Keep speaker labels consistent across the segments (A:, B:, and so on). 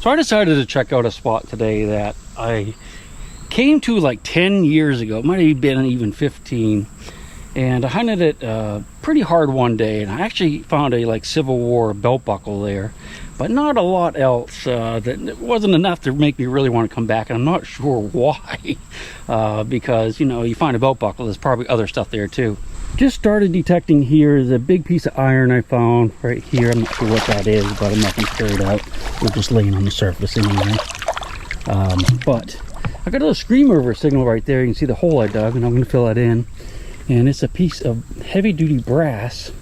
A: So I decided to check out a spot today that I came to like 10 years ago. It might have been even 15. And I hunted it pretty hard one day, and I actually found a like Civil War belt buckle there, but not a lot else. That it wasn't enough to make me really want to come back, and I'm not sure why. Because, you know, you find a belt buckle, there's probably other stuff there too. Just started detecting here is a big piece of iron I found right here. I'm not sure what that is, but I'm not going to carry it out. We're just laying on the surface anyway. But I got a little screen mover signal right there. You can see the hole I dug, and I'm going to fill that in. And it's a piece of heavy-duty brass.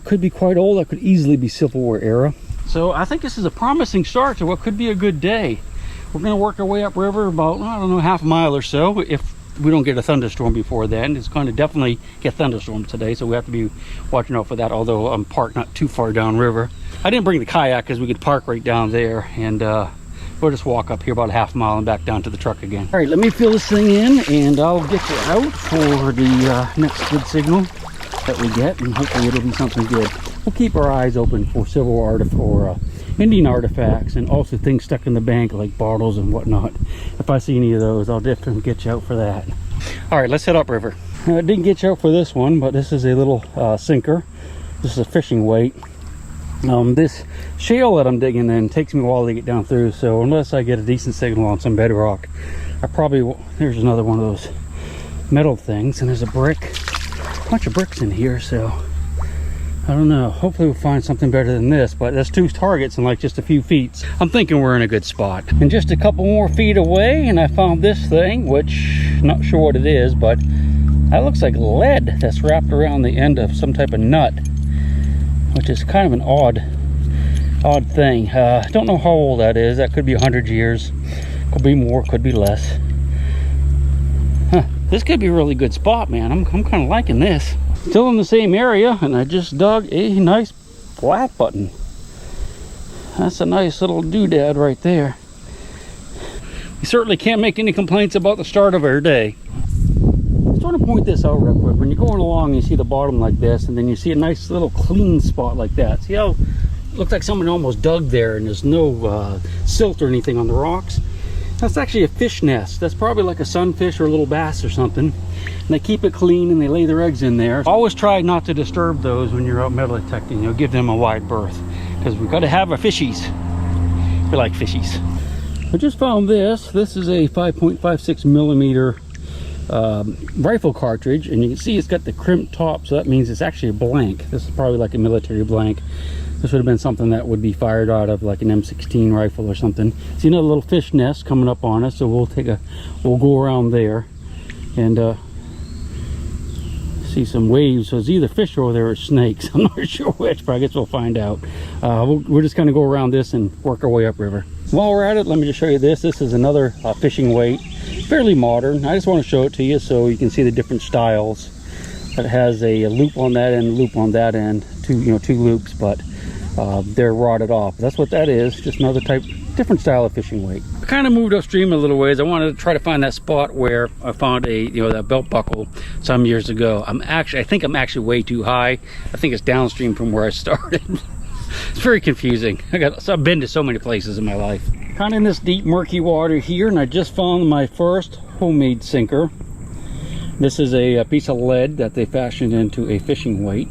A: Could be quite old. That could easily be Civil War era. So I think this is a promising start to what could be a good day. We're going to work our way upriver about, I don't know, half a mile or so. If we don't get a thunderstorm before then. It's going to definitely get thunderstorms today, so we have to be watching out for that, although I'm parked not too far downriver. I didn't bring the kayak because we could park right down there, and we'll just walk up here about a half mile and back down to the truck again. All right, let me fill this thing in, and I'll get you out for the next good signal that we get, and hopefully it'll be something good. We'll keep our eyes open for Civil War or Indian artifacts, and also things stuck in the bank like bottles and whatnot. If I see any of those, I'll definitely get you out for that. All right, let's head upriver. I didn't get you out for this one, but this is a little sinker. This is a fishing weight. This shale that I'm digging in takes me a while to get down through, so unless I get a decent signal on some bedrock, I probably will. There's another one of those metal things, and there's a bunch of bricks in here, so I don't know. Hopefully we'll find something better than this, but there's two targets in like just a few feet. I'm thinking we're in a good spot. And just a couple more feet away, and I found this thing, which I'm not sure what it is, but that looks like lead that's wrapped around the end of some type of nut, which is kind of an odd thing. I don't know how old that is. That could be 100 years. Could be more, could be less. Huh. This could be a really good spot, man. I'm kind of liking this. Still in the same area, and I just dug a nice flat button. That's a nice little doodad right there. We certainly can't make any complaints about the start of our day. I just want to point this out real quick. When you're going along, you see the bottom like this, and then you see a nice little clean spot like that. See how it looks like someone almost dug there, and there's no silt or anything on the rocks? That's actually a fish nest. That's probably like a sunfish or a little bass or something. And they keep it clean and they lay their eggs in there. Always try not to disturb those when you're out metal detecting. You know, give them a wide berth, because we've got to have our fishies. We like fishies. I just found this. This is a 5.56 millimeter rifle cartridge, and you can see it's got the crimped top, so that means it's actually a blank. This is probably like a military blank. This would have been something that would be fired out of like an M16 rifle or something. See another little fish nest coming up on us, so we'll go around there and see some waves. So it's either fish over there or snakes. I'm not sure which, but I guess we'll find out. We're just gonna go around this and work our way upriver. While we're at it, let me just show you this. This is another fishing weight, fairly modern. I just want to show it to you so you can see the different styles. It has a loop on that end, loop on that end, two loops, but they're rotted off. That's what that is. Just another different style of fishing weight. I kind of moved upstream a little ways. I wanted to try to find that spot where I found that belt buckle some years ago. I think I'm actually way too high. I think it's downstream from where I started. It's very confusing. I've been to so many places in my life. Kind of in this deep murky water here, and I just found my first homemade sinker. This is a piece of lead that they fashioned into a fishing weight.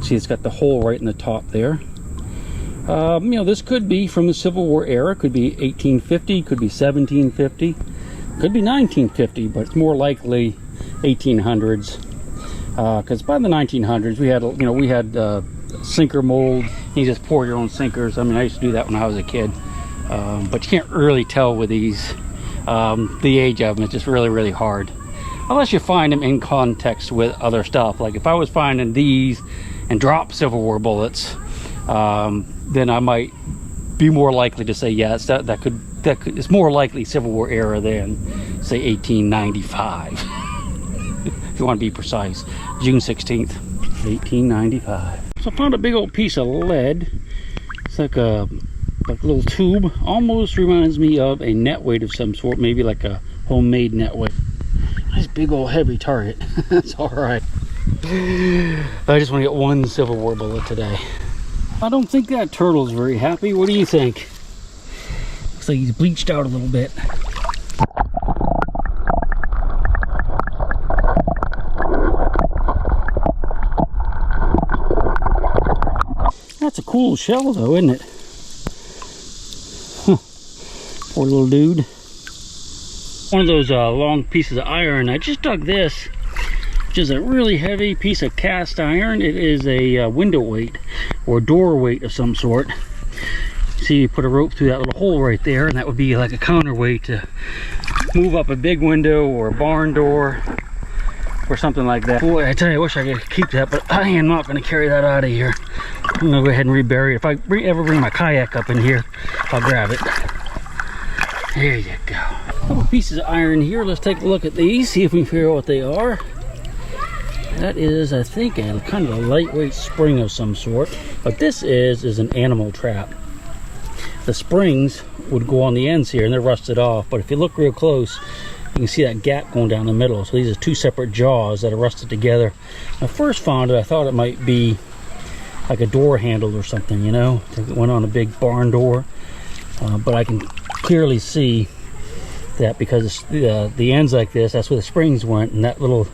A: See, it's got the hole right in the top there. This could be from the Civil War era. Could be 1850, could be 1750, could be 1950, but it's more likely 1800s. Because by the 1900s, we had sinker mold. You just pour your own sinkers. I mean, I used to do that when I was a kid. But you can't really tell with these. The age of them, it's just really, really hard. Unless you find them in context with other stuff. Like if I was finding these and drop Civil War bullets, then I might be more likely to say yes, that could it's more likely Civil War era than say 1895. If you want to be precise, June 16th, 1895. So I found a big old piece of lead. It's like a little tube. Almost reminds me of a net weight of some sort, maybe like a homemade net weight. Nice big old heavy target. That's all right. I just want to get one Civil War bullet today. I don't think that turtle's very happy. What do you think? Looks like he's bleached out a little bit. That's a cool shell though, isn't it? Huh. Poor little dude. One of those long pieces of iron. I just dug this, which is a really heavy piece of cast iron. It is a window weight or door weight of some sort. See, you put a rope through that little hole right there, and that would be like a counterweight to move up a big window or a barn door or something like that. Boy, I tell you, I wish I could keep that, but I am not going to carry that out of here. I'm going to go ahead and rebury it. If I ever bring my kayak up in here, I'll grab it. There you go. A couple pieces of iron here. Let's take a look at these, see if we can figure out what they are. That is, I think, a kind of a lightweight spring of some sort. What this is an animal trap. The springs would go on the ends here and they're rusted off, but if you look real close, you can see that gap going down the middle. So these are two separate jaws that are rusted together. When I first found it, I thought it might be like a door handle or something, you know. I think it went on a big barn door, but I can clearly see that because the ends like this, that's where the springs went, and that little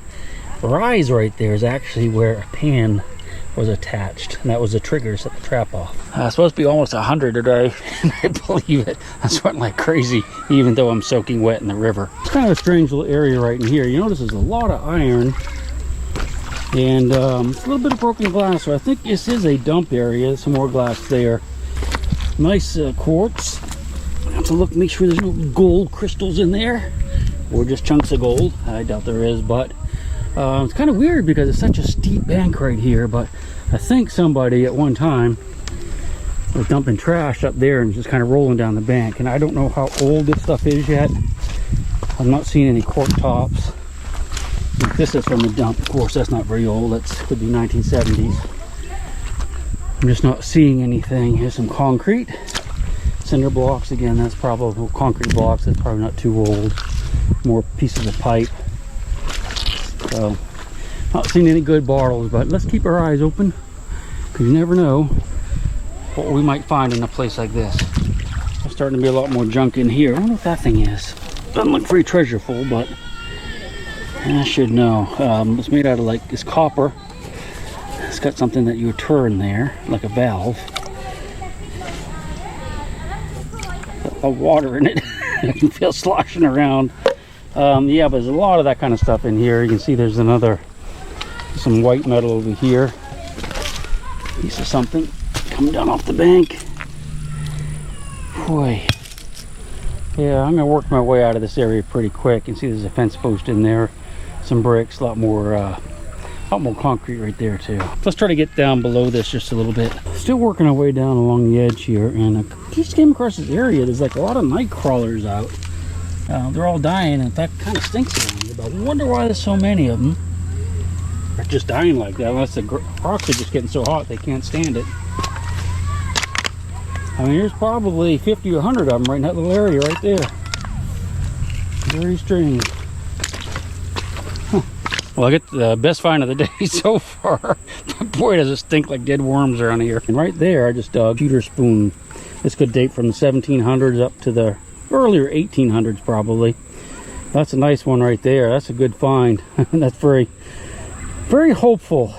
A: rise right there is actually where a pan was attached, and that was the trigger to set the trap off. It's supposed to be almost 100 today, and I believe it. I'm sweating like crazy, even though I'm soaking wet in the river. It's kind of a strange little area right in here. You notice there's a lot of iron, and it's a little bit of broken glass, so I think this is a dump area. Some more glass there. Nice quartz. I have to look, make sure there's no gold crystals in there, or just chunks of gold. I doubt there is, but it's kind of weird because it's such a steep bank right here, but I think somebody at one time was dumping trash up there and just kind of rolling down the bank. And I don't know how old this stuff is yet. I'm not seeing any cork tops. This is from the dump, of course. That's not very old. That could be 1970s. I'm just not seeing anything. Here's some concrete. Cinder blocks again. That's probably concrete blocks. That's probably not too old. More pieces of pipe. So, not seeing any good bottles, but let's keep our eyes open, because you never know what we might find in a place like this. There's starting to be a lot more junk in here. I wonder what that thing is. Doesn't look very treasureful, but I should know. It's made out of like this copper. It's got something that you turn there, like a valve. Got water in it. I can feel sloshing around. Yeah, but there's a lot of that kind of stuff in here. You can see there's some white metal over here. Piece of something coming down off the bank. Boy. Yeah, I'm gonna work my way out of this area pretty quick. You can see there's a fence post in there, some bricks, a lot more concrete right there too. Let's try to get down below this just a little bit. Still working our way down along the edge here, and I just came across this area. There's like a lot of night crawlers out. They're all dying. In fact, it kind of stinks around here, but I wonder why there's so many of them. They're just dying like that, unless the rocks are just getting so hot they can't stand it. I mean, there's probably 50 or 100 of them right in that little area right there. Very strange. Huh. Well, I get the best find of the day so far. Boy, does it stink like dead worms around here. And right there, I just dug a pewter spoon. This could date from the 1700s up to the earlier 1800s probably. That's a nice one right there. That's a good find. That's very, very hopeful.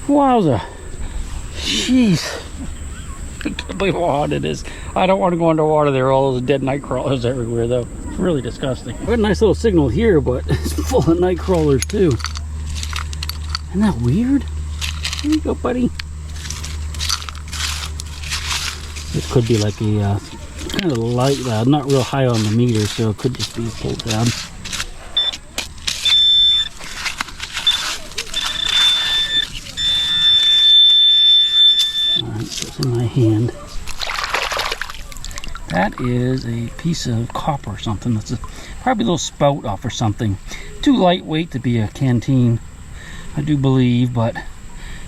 A: Wowza. Jeez. I can't believe how hot it is. I don't want to go underwater there. All those dead night crawlers everywhere though. It's really disgusting. We got a nice little signal here, but it's full of night crawlers too. Isn't that weird? There you go, buddy. This could be like a kind of light, not real high on the meter, so it could just be a pull tab. Alright, so it's in my hand. That is a piece of copper or something. That's probably a little spout off or something. Too lightweight to be a canteen, I do believe, but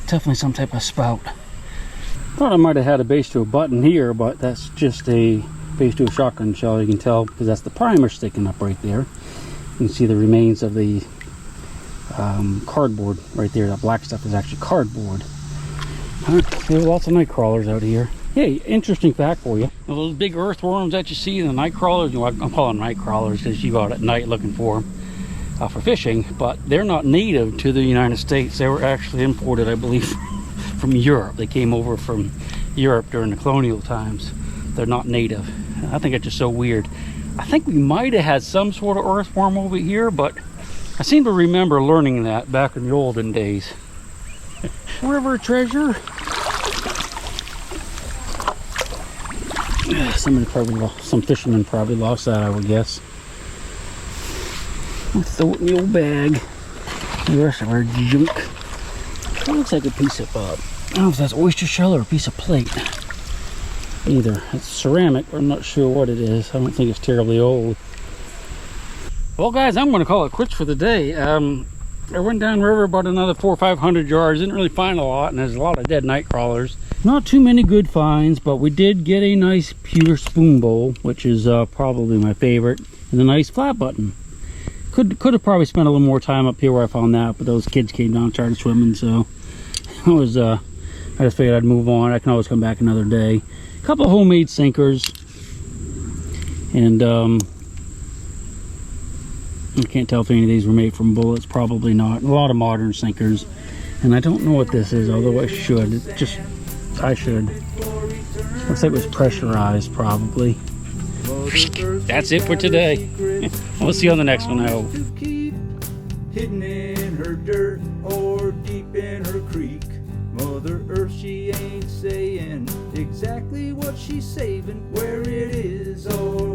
A: definitely some type of spout. Thought I might have had a base to a button here, but that's just a base to a shotgun shell. You can tell because that's the primer sticking up right there. You can see the remains of the cardboard right there. That black stuff is actually cardboard. There are lots of night crawlers out here. Hey, interesting fact for you. Now, those big earthworms that you see in the night crawlers, well, I'm calling night crawlers because you go out at night looking for them for fishing, but they're not native to the United States. They were actually imported, I believe, from Europe. They came over from Europe during the colonial times. They're not native. I think it's just so weird. I think we might have had some sort of earthworm over here, but I seem to remember learning that back in the olden days. River treasure. Somebody probably lost, some fishermen probably lost that, I would guess. I'll throw it in the old bag. The rest of our junk. That looks like a piece of, I don't know if that's oyster shell or a piece of plate. Either. It's ceramic, but I'm not sure what it is. I don't think it's terribly old. Well, guys, I'm going to call it quits for the day. I went down river about another 400 or 500 yards. Didn't really find a lot, and there's a lot of dead night crawlers. Not too many good finds, but we did get a nice pewter spoon bowl, which is probably my favorite, and a nice flat button. Could have probably spent a little more time up here where I found that, but those kids came down and started swimming, so I just figured I'd move on. I can always come back another day. A couple of homemade sinkers, and I can't tell if any of these were made from bullets. Probably not. A lot of modern sinkers, and I don't know what this is, although I should. I should. Looks like it was pressurized, probably. That's it for today. We'll see you on the next one, I hope. Hidden in her dirt or deep in her creek, Mother Earth, she ain't saying exactly what she's saving, where it is or